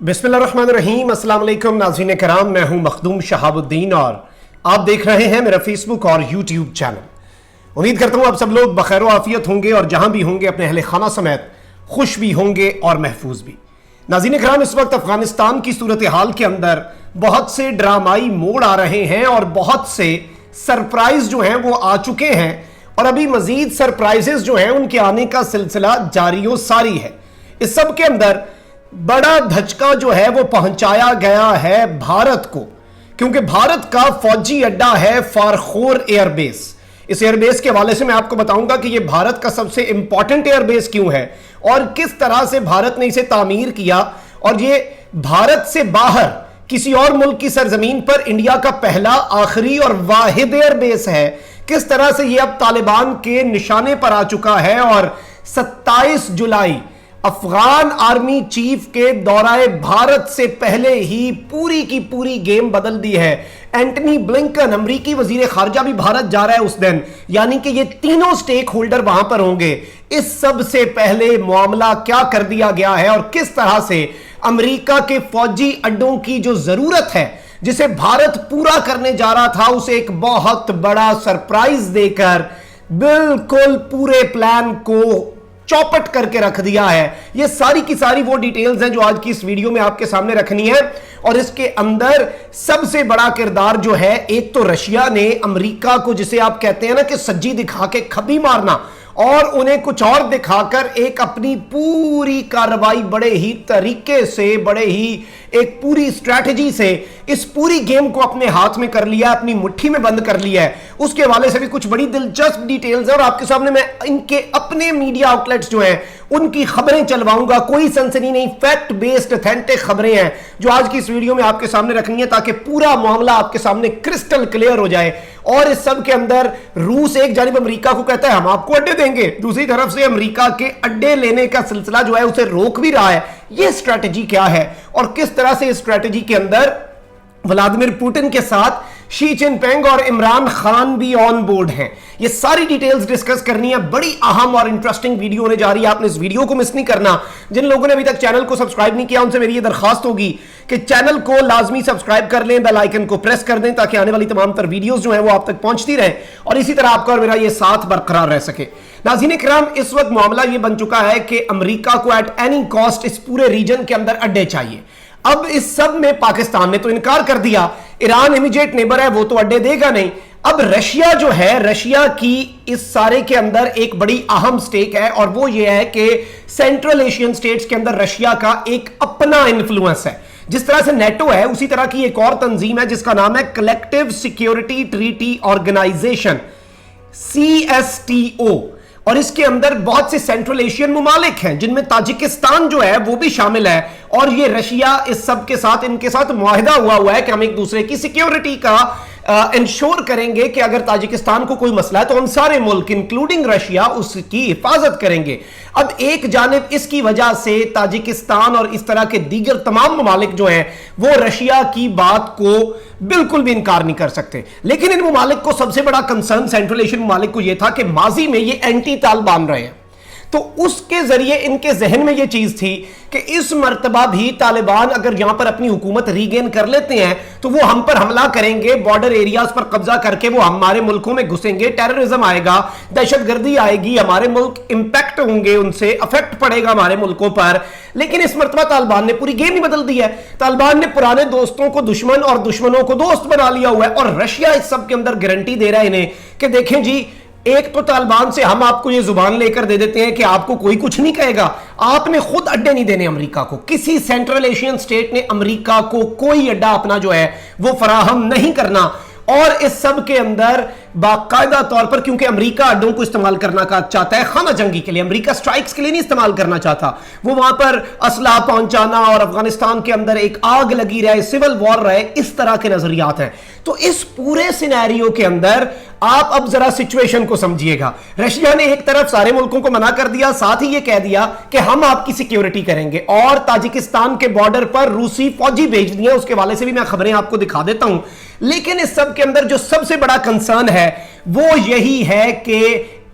बिस्मिल्लाहिर्रहमानिर्रहीम। अस्सलाम वालेकुम नाज़रीन कराम, मैं हूं मखदूम शहाबुद्दीन और आप देख रहे हैं मेरा फेसबुक और यूट्यूब चैनल। उम्मीद करता हूं आप सब लोग बखैर आफियत होंगे और जहां भी होंगे अपने अहले खाना समेत खुश भी होंगे और महफूज भी। नाज़रीन कराम, इस वक्त अफगानिस्तान की सूरत हाल के अंदर बहुत से ड्रामाई मोड़ आ रहे हैं और बहुत से सरप्राइज जो हैं वो आ चुके हैं और अभी मजीद सरप्राइजेस जो हैं उनके आने का सिलसिला जारी सारी है। इस सब के अंदर बड़ा धचका जो है वो पहुंचाया गया है भारत को, क्योंकि भारत का फौजी अड्डा है फारखोर एयरबेस। इस एयरबेस के हवाले से मैं आपको बताऊंगा कि यह भारत का सबसे इंपॉर्टेंट एयरबेस क्यों है और किस तरह से भारत ने इसे तामीर किया, और ये भारत से बाहर किसी और मुल्क की सरजमीन पर इंडिया का पहला, आखिरी और वाहिद एयरबेस है। किस तरह से यह अब तालिबान के निशाने पर आ चुका है और 27 जुलाई अफगान आर्मी चीफ के दौराए भारत से पहले ही पूरी की पूरी गेम बदल दी है। एंटनी ब्लिंकन अमरीकी वजीर खारजा भी भारत जा रहा है उस दिन, यानी कि ये तीनों स्टेक होल्डर वहां पर होंगे। इस सब से पहले मामला क्या कर दिया गया है और किस तरह से अमेरिका के फौजी अड्डों की जो जरूरत है जिसे भारत पूरा करने जा रहा था, उसे एक बहुत बड़ा सरप्राइज देकर बिल्कुल पूरे प्लान को चौपट करके रख दिया है। ये सारी की सारी वो डिटेल्स हैं जो आज की इस वीडियो में आपके सामने रखनी है। और इसके अंदर सबसे बड़ा किरदार जो है, एक तो रशिया ने अमेरिका को, जिसे आप कहते हैं ना कि सज्जी दिखा के खबी मारना, और उन्हें कुछ और दिखाकर एक अपनी पूरी कार्रवाई बड़े ही तरीके से, बड़े ही एक पूरी स्ट्रैटेजी से इस पूरी गेम को अपने हाथ में कर लिया, अपनी मुट्ठी में बंद कर लिया है। उसके हवाले से भी कुछ बड़ी दिलचस्प डिटेल्स है और आपके सामने मैं इनके अपने मीडिया आउटलेट्स जो हैं उनकी खबरें चलवाऊंगा। कोई सनसनी नहीं, फैक्ट बेस्ड ऑथेंटिक खबरें हैं जो आज की इस वीडियो में आपके सामने रखनी है, ताकि पूरा मामला आपके सामने क्रिस्टल क्लियर हो जाए। और इस सब के अंदर रूस एक जानिब अमेरिका को कहता है हम आपको अड्डे देंगे, दूसरी तरफ से अमेरिका के अड्डे लेने का सिलसिला जो है उसे रोक भी रहा है। यह स्ट्रैटेजी क्या है और किस तरह से इस स्ट्रैटेजी के अंदर व्लादिमीर पुतिन के साथ शी जिनपिंग और इमरान खान भी ऑन बोर्ड हैं, ये सारी डिटेल्स डिस्कस करनी है। बड़ी अहम और इंटरेस्टिंग वीडियो होने जा रही है, आपने इस वीडियो को मिस नहीं करना। जिन लोगों ने अभी तक चैनल को सब्सक्राइब नहीं किया उनसे मेरी ये दरखास्त होगी कि चैनल को लाजमी सब्सक्राइब कर लें, बेल आइकन को प्रेस कर दें, ताकि आने वाली तमाम तर वीडियोस जो है वो आप तक पहुंचती रहे और इसी तरह आपका और मेरा ये साथ बरकरार रह सके। नाज़रीन किराम, इस वक्त मामला ये बन चुका है कि अमेरिका को एट एनी कॉस्ट इस पूरे रीजन के अंदर अड्डे चाहिए। अब इस सब में पाकिस्तान ने तो इनकार कर दिया, ईरान इमीडिएट नेबर है, वो तो अड्डे देगा नहीं। अब रशिया जो है, रशिया की इस सारे के अंदर एक बड़ी अहम स्टेक है और वो ये है कि सेंट्रल एशियन स्टेट्स के अंदर रशिया का एक अपना इन्फ्लुएंस है। जिस तरह से नेटो है, उसी तरह की एक और तंजीम है जिसका नाम है collective security treaty organisation, CSTO, और इसके अंदर बहुत से सेंट्रल एशियन मुमालिक हैं जिनमें ताजिकिस्तान जो है वो भी शामिल है। और ये रशिया इस सब के साथ, इनके साथ मुआहिदा हुआ है कि हम एक दूसरे की सिक्योरिटी का इंश्योर करेंगे कि अगर ताजिकिस्तान को कोई मसला है तो हम सारे मुल्क इंक्लूडिंग रशिया उसकी हिफाजत करेंगे। अब एक जानिब इसकी वजह से ताजिकिस्तान और इस तरह के दीगर तमाम ममालिक जो हैं वो रशिया की बात को बिल्कुल भी इनकार नहीं कर सकते, लेकिन इन ममालिक को सबसे बड़ा कंसर्न, सेंट्रल एशियन ममालिक को यह था कि माजी में ये एंटी तालिबान रहे हैं, तो उसके जरिए इनके जहन में यह चीज थी कि इस मर्तबा भी तालिबान अगर यहां पर अपनी हुकूमत रीगेन कर लेते हैं तो वो हम पर हमला करेंगे, बॉर्डर एरियाज पर कब्जा करके वो हमारे मुल्कों में घुसेंगे, टेररिज्म आएगा, दहशतगर्दी आएगी, हमारे मुल्क इंपैक्ट होंगे, उनसे अफेक्ट पड़ेगा हमारे मुल्कों पर। लेकिन इस मर्तबा तालिबान ने पूरी गेम ही बदल दी है। तालिबान ने पुराने दोस्तों को दुश्मन और दुश्मनों को दोस्त बना लिया हुआ है और रशिया इस सब के अंदर गारंटी दे रहा है इन्हें कि देखें जी, एक तो तालिबान से हम आपको ये जुबान लेकर दे देते हैं कि आपको कोई कुछ नहीं कहेगा, आपने खुद अड्डे नहीं देने अमेरिका को, किसी सेंट्रल एशियन स्टेट ने अमेरिका को कोई अड्डा अपना जो है वो फराहम नहीं करना। और इस सब के अंदर बाकायदा तौर पर, क्योंकि अमेरिका अड्डों को इस्तेमाल करना चाहता है खाना जंगी के लिए, अमेरिका स्ट्राइक्स के लिए नहीं इस्तेमाल करना चाहता, वो वहां पर असला पहुंचाना और अफगानिस्तान के अंदर एक आग लगी रहे, सिविल वॉर रहे, इस तरह के नजरियात हैं। तो इस पूरे सिनेरियो के अंदर आप अब जरा सिचुएशन को समझिएगा। रशिया ने एक तरफ सारे मुल्कों को मना कर दिया, साथ ही यह कह दिया कि हम आपकी सिक्योरिटी करेंगे, और ताजिकिस्तान के बॉर्डर पर रूसी फौजी भेज दिए, उसके वाले से भी मैं खबरें आपको दिखा देता हूं। लेकिन इस सब के अंदर जो सबसे बड़ा कंसर्न है वो यही है कि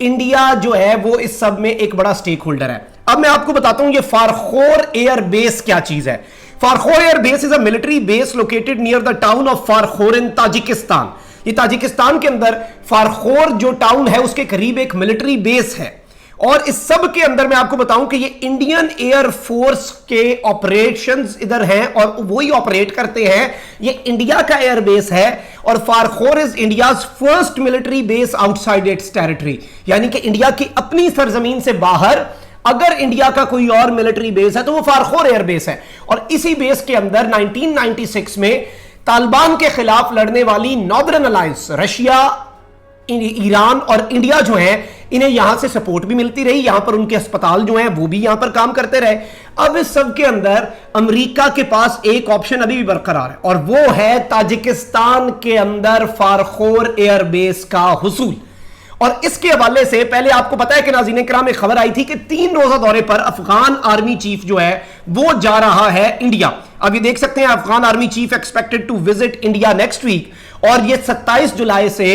इंडिया जो है वो इस सब में एक बड़ा स्टेक होल्डर है। अब मैं आपको बताता हूं ये फारखोर एयर बेस क्या चीज है। Farkhor air base is a military base located near the town of Farkhor in Tajikistan. ये ताजिकिस्तान के अंदर फारखोर जो टाउन है उसके करीब एक मिलिट्री बेस है। और इस सब के अंदर मैं आपको बताऊं कि ये इंडियन एयर फोर्स के ऑपरेशंस इधर हैं और वही ऑपरेट करते हैं। ये इंडिया का एयर बेस है और Farkhor is India's first military base outside its territory, यानी कि इंडिया की अपनी सरजमीन से बाहर अगर इंडिया का कोई और मिलिट्री बेस है तो वो फारखोर एयर बेस है। और इसी बेस के अंदर 1996 में तालिबान के खिलाफ लड़ने वाली नॉर्दर्न अलायंस रशिया, ईरान और इंडिया जो है इन्हें यहां से सपोर्ट भी मिलती रही, यहां पर उनके अस्पताल जो हैं वो भी यहां पर काम करते रहे। अब इस सब के अंदर अमेरिका के पास एक ऑप्शन अभी भी बरकरार है और वो है ताजिकिस्तान के अंदर फारखोर एयर बेस का हुसूल। और इसके हवाले से पहले आपको पता है कि नाज़रीन किराम एक खबर आई थी कि 3 रोजा दौरे पर अफगान आर्मी चीफ जो है वो जा रहा है इंडिया। अब ये देख सकते हैं Afghan army chief expected to visit India next week और ये 27 जुलाई से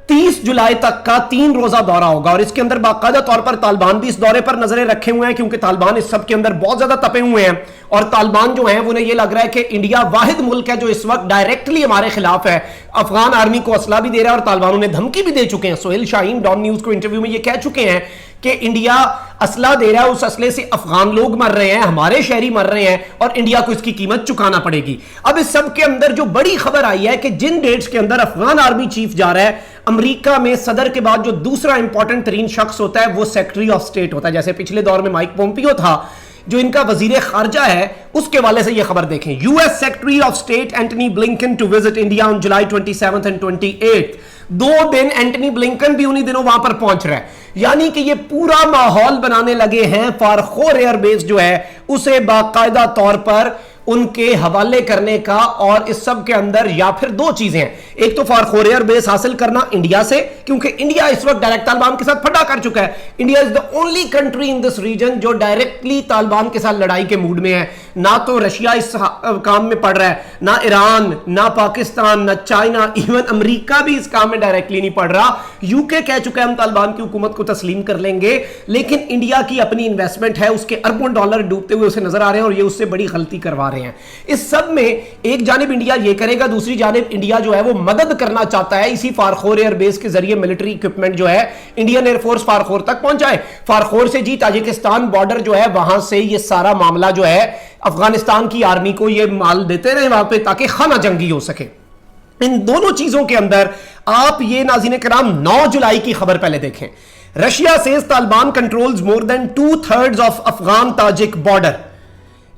30 जुलाई तक का 3 रोजा दौरा होगा। और इसके अंदर बाकायदा तौर पर तालिबान भी इस दौरे पर नजरें रखे हुए हैं क्योंकि तालिबान इस सब के अंदर बहुत ज्यादा तपे हुए हैं और तालिबान जो है उन्हें यह लग रहा है कि इंडिया वाहिद मुल्क है जो इस वक्त डायरेक्टली हमारे खिलाफ है। अफगान आर्मी को असला भी दे रहा है और तालिबान उन्हें धमकी भी दे चुके हैं। सोहेल शाहीन डॉन न्यूज को इंटरव्यू में यह कह चुके हैं कि इंडिया असला दे रहा है, उस असले से अफगान लोग मर रहे हैं, हमारे शहरी मर रहे हैं और इंडिया को इसकी कीमत चुकाना पड़ेगी। अब इस सब के अंदर जो बड़ी खबर आई है कि जिन डेट्स के अंदर अफगान आर्मी चीफ जा रहा है, अमेरिका में सदर के बाद जो दूसरा इंपॉर्टेंट तरीन शख्स होता है वो सेक्रेटरी ऑफ स्टेट होता है। जैसे पिछले दौर में माइक पोम्पियो था जो इनका वजीर खारजा है, उसके वाले से यह खबर देखें। US secretary of state Antony Blinken to visit India on July 27 and 28। 2 दिन एंटनी ब्लिंकन भी उन्हीं दिनों वहां पर पहुंच रहा है, यानी कि ये पूरा माहौल बनाने लगे हैं फारखोर एयरबेस जो है उसे बाकायदा तौर पर उनके हवाले करने का। और इस सब के अंदर या फिर 2 चीजें हैं, एक तो फारखोर एयरबेस हासिल करना इंडिया से, क्योंकि इंडिया इस वक्त डायरेक्ट तालिबान के साथ फटा कर चुका है। India is the only country in this region जो डायरेक्टली तालिबान के साथ लड़ाई के मूड में है। ना तो रशिया इस काम में पड़ रहा है, ना ईरान, ना पाकिस्तान, ना चाइना, इवन अमेरिका भी इस काम में डायरेक्टली नहीं पड़ रहा। यूके कह चुका है हम तालिबान की हुकूमत को तस्लीम कर लेंगे, लेकिन इंडिया की अपनी इन्वेस्टमेंट है, उसके अरबों डॉलर डूबते हुए उसे नजर आ रहे हैं और ये उससे बड़ी गलती करवा रहे हैं। इस सब में एक जानिब इंडिया ये करेगा, दूसरी जानिब इंडिया जो है वो मदद करना चाहता है इसी फारखोर एयरबेस के जरिए मिलिट्री इक्विपमेंट जो है इंडियन एयरफोर्स फारखोर तक पहुंचाए। फारखोर से जी ताजिकिस्तान बॉर्डर जो है वहां से ये सारा मामला जो है अफगानिस्तान की आर्मी को ये माल देते रहे वहां पे ताकि खाना जंगी हो सके। इन दोनों चीजों के अंदर आप ये नाज़रीन किराम 9 जुलाई की खबर पहले देखें। Russia says Taliban controls more than 2/3 of Afghan Tajik border,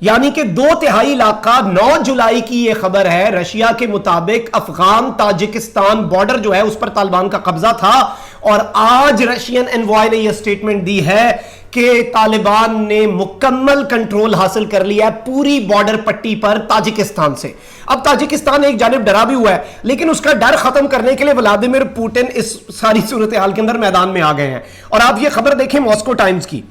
यानी कि 2/3 इलाका 9 जुलाई की यह खबर है। रशिया के मुताबिक अफगान ताजिकिस्तान बॉर्डर जो है उस पर तालिबान का कब्जा था और आज रशियन एनवॉय ने यह स्टेटमेंट दी है कि तालिबान ने मुकम्मल कंट्रोल हासिल कर लिया है पूरी बॉर्डर पट्टी पर ताजिकिस्तान से। अब ताजिकिस्तान एक जानिब डरा भी हुआ है, लेकिन उसका डर खत्म करने के लिए व्लादिमीर पुतिन इस सारी सूरत हाल के अंदर मैदान में आ गए हैं। और आप ये खबर देखें मॉस्को टाइम्स की,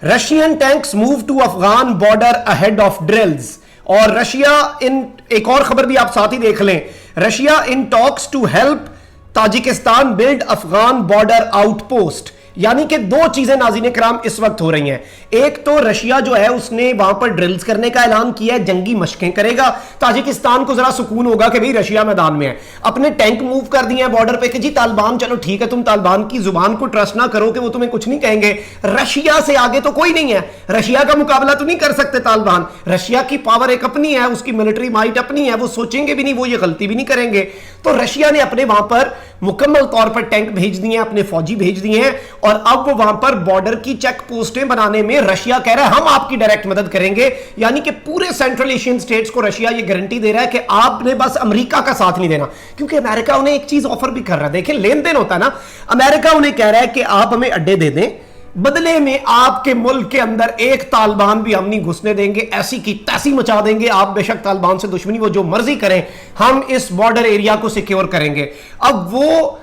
Russian tanks move to Afghan border ahead of drills. और रशिया इन, एक और खबर भी आप साथ ही देख लें, Russia in talks to help Tajikistan build Afghan border outpost. यानी कि 2 चीजें नाज़रीन किराम इस वक्त हो रही हैं। एक तो रशिया जो है उसने वहां पर ड्रिल्स करने का ऐलान किया है, जंगी मशकें करेगा। ताजिकिस्तान को जरा सुकून होगा कि भाई रशिया मैदान में है। अपने टैंक मूव कर दिए हैं बॉर्डर पे कि जी तालिबान, चलो ठीक है, तुम तालिबान की जुबान को ट्रस्ट ना करो कि वो तुम्हें कुछ नहीं कहेंगे। रशिया से आगे तो कोई नहीं है, रशिया का मुकाबला तो नहीं कर सकते तालिबान। रशिया की पावर एक अपनी है, उसकी मिलिट्री माइट अपनी है, वो सोचेंगे भी नहीं, वो ये गलती भी नहीं करेंगे। तो रशिया ने अपने वहां पर मुकम्मल तौर पर टैंक भेज दिए हैं, अपने फौजी भेज दिए हैं और अब वो वहां पर बॉर्डर की चेक पोस्टें बनाने में रशिया कह रहा है हम आपकी डायरेक्ट मदद करेंगे। यानी कि पूरे सेंट्रल एशियन स्टेट्स को रशिया ये गारंटी दे रहा है कि आपने बस अमेरिका का साथ नहीं देना, क्योंकि अमेरिका उन्हें एक चीज ऑफर भी कर रहा है। देखिए लेन देन होता है ना, अमेरिका उन्हें कह रहा है कि आप हमें अड्डे दे दें, बदले में आपके मुल्क के अंदर एक तालिबान भी हम नहीं घुसने देंगे, ऐसी की तैसी मचा देंगे। आप बेशक तालिबान से दुश्मनी वो जो मर्जी करें, हम इस बॉर्डर एरिया को सिक्योर करेंगे। अब वो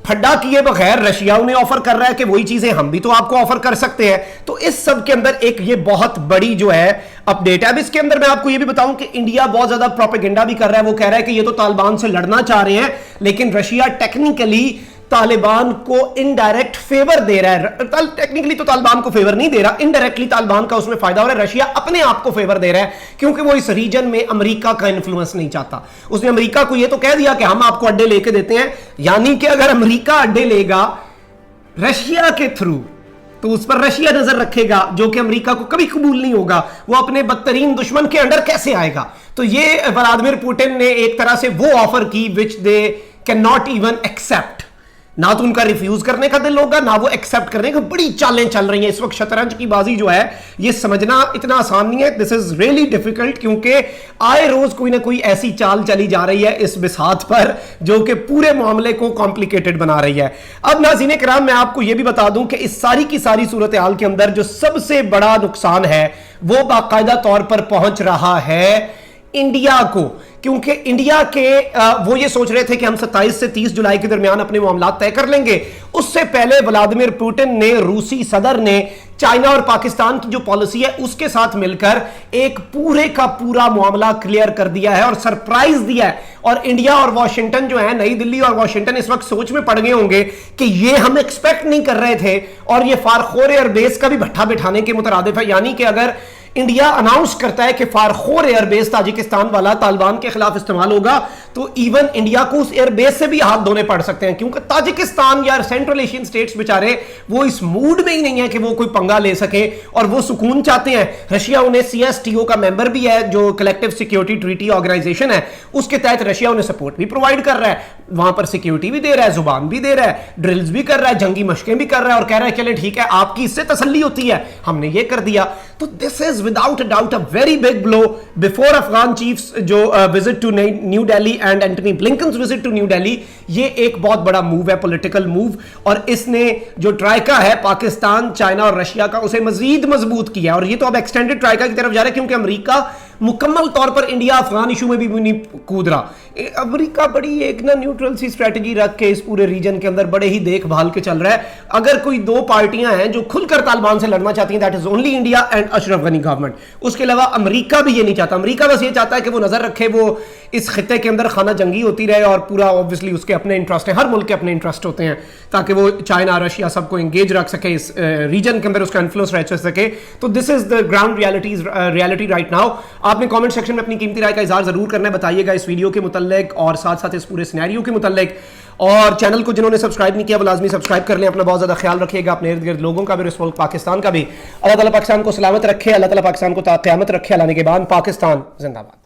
फड्डा किए बगैर रशिया उन्हें ऑफर कर रहा है कि वही चीजें हम भी तो आपको ऑफर कर सकते हैं। तो इस सब के अंदर एक ये बहुत बड़ी जो है अपडेट है। अब इसके अंदर मैं आपको ये भी बताऊं कि इंडिया बहुत ज्यादा प्रोपेगेंडा भी कर रहा है। वो कह रहा है कि ये तो तालिबान से लड़ना चाह रहे हैं, लेकिन रशिया टेक्निकली तालिबान को इनडायरेक्ट फेवर दे रहा है। टेक्निकली तो तालिबान को फेवर नहीं दे रहा, इनडायरेक्टली तालिबान का उसमें फायदा हो रहा है। रशिया अपने आप को फेवर दे रहा है क्योंकि वो इस रीजन में अमेरिका का इन्फ्लुएंस नहीं चाहता। उसने अमेरिका को ये तो कह दिया कि हम आपको अड्डे लेके देते हैं, यानी कि अगर अमेरिका अड्डे लेगा रशिया के थ्रू तो उस पर रशिया नजर रखेगा, जो कि अमेरिका को कभी कबूल नहीं होगा। वो अपने बदतरीन दुश्मन के अंडर कैसे आएगा? तो ये व्लादिमीर पुतिन ने एक तरह से वो ऑफर की which they can not even accept. ना तो उनका रिफ्यूज करने का दिल होगा, ना वो एक्सेप्ट करने का। बड़ी चालें चल रही हैं इस वक्त। शतरंज की बाजी जो है ये समझना इतना आसान नहीं है। दिस इज रियली डिफिकल्ट, क्योंकि आए रोज कोई ना कोई ऐसी चाल चली जा रही है इस बिसात पर जो कि पूरे मामले को कॉम्प्लिकेटेड बना रही है। अब नाज़रीन किराम, मैं आपको यह भी बता दूं कि इस सारी की सारी सूरत हाल के अंदर जो सबसे बड़ा नुकसान है वो बाकायदा तौर पर पहुंच रहा है इंडिया को, क्योंकि इंडिया के वो ये सोच रहे थे कि हम 27 से 30 जुलाई के दरमियान अपने मामला तय कर लेंगे। उससे पहले व्लादिमीर पुतिन ने, रूसी सदर ने, चाइना और पाकिस्तान की जो पॉलिसी है उसके साथ मिलकर एक पूरे का पूरा मामला क्लियर कर दिया है और सरप्राइज दिया है। और इंडिया और वॉशिंगटन जो है, नई दिल्ली और वॉशिंगटन इस वक्त सोच में पड़ गए होंगे कि ये हम एक्सपेक्ट नहीं कर रहे थे, और ये फारखोर एयरबेस का भी भट्ठा बिठाने के मुतरादिफ है। यानी कि अगर इंडिया अनाउंस करता है कि फारखोर एयरबेस ताजिकिस्तान वाला तालिबान के खिलाफ इस्तेमाल होगा, तो इवन इंडिया को उस एयरबेस से भी हाथ धोने पड़ सकते हैं, क्योंकि ताजिकिस्तान या सेंट्रल एशियन स्टेट्स बेचारे वो इस मूड में ही नहीं है कि वो कोई पंगा ले सके, और वो सुकून चाहते हैं। रशिया उन्हें CSTO का मेंबर भी है, जो कलेक्टिव सिक्योरिटी ट्रीटी ऑर्गेनाइजेशन है, उसके तहत रशिया उन्हें सपोर्ट भी प्रोवाइड कर रहा है, वहां पर सिक्योरिटी भी दे रहा है, जुबान भी दे रहा है, ड्रिल्स भी कर रहा है, जंगी मशकें भी कर रहा है, और कह रहा है चले ठीक है, आपकी इससे तसल्ली होती है, हमने ये कर दिया। तो this is without doubt a very big blow before Afghan chiefs जो visit to New Delhi and Antony Blinken's visit to New Delhi. ये एक बहुत बड़ा मूव है, पॉलिटिकल मूव, और इसने जो ट्राइका है पाकिस्तान, चाइना और रशिया का, उसे मजीद मजबूत किया। और ये तो अब एक्सटेंडेड ट्राइका की तरफ जा रहा है, क्योंकि अमेरिका मुकम्मल तौर पर इंडिया अफगान इशू में भी नहीं कूद रहा। अमेरिका बड़ी एक ना न्यूट्रल सी स्ट्रेटजी रख के इस पूरे रीजन के अंदर बड़े ही देखभाल के चल रहा है। अगर कोई दो पार्टियां हैं जो खुलकर तालिबान से लड़ना चाहती हैं, that is only India and Ashraf Ghani government. उसके अलावा अमेरिका भी ये नहीं चाहता। अमेरिका बस ये चाहता है कि वो नजर रखे, वो इस खित्ते के अंदर खाना जंगी होती रहे, और पूरा ऑब्वियसली उसके अपने इंटरेस्ट हैं, हर मुल्क के अपने इंटरेस्ट होते हैं, ताकि वो चाइना रशिया सबको एंगेज रख सके, इस रीजन के अंदर उसका इन्फ्लुएंस रह सके। तो this is the ground reality right now. आपने कमेंट सेक्शन में अपनी कीमती राय का इजहार जरूर करना है, बताइएगा इस वीडियो के मुतल्लिक और साथ साथ इस पूरे सिनेरियो के मुतल्लिक। और चैनल को जिन्होंने सब्सक्राइब नहीं किया वो लाजमी सब्सक्राइब कर लें। अपना बहुत ज्यादा ख्याल रखिएगा, अपने इर्द गिर्द लोगों का भी, इस मुल्क पाकिस्तान का भी। अल्लाह ताला पाकिस्तान को सलामत रखे, अल्लाह ताला पाकिस्तान को क़यामत रखे। अल्लाह ने के बाद पाकिस्तान जिंदाबाद।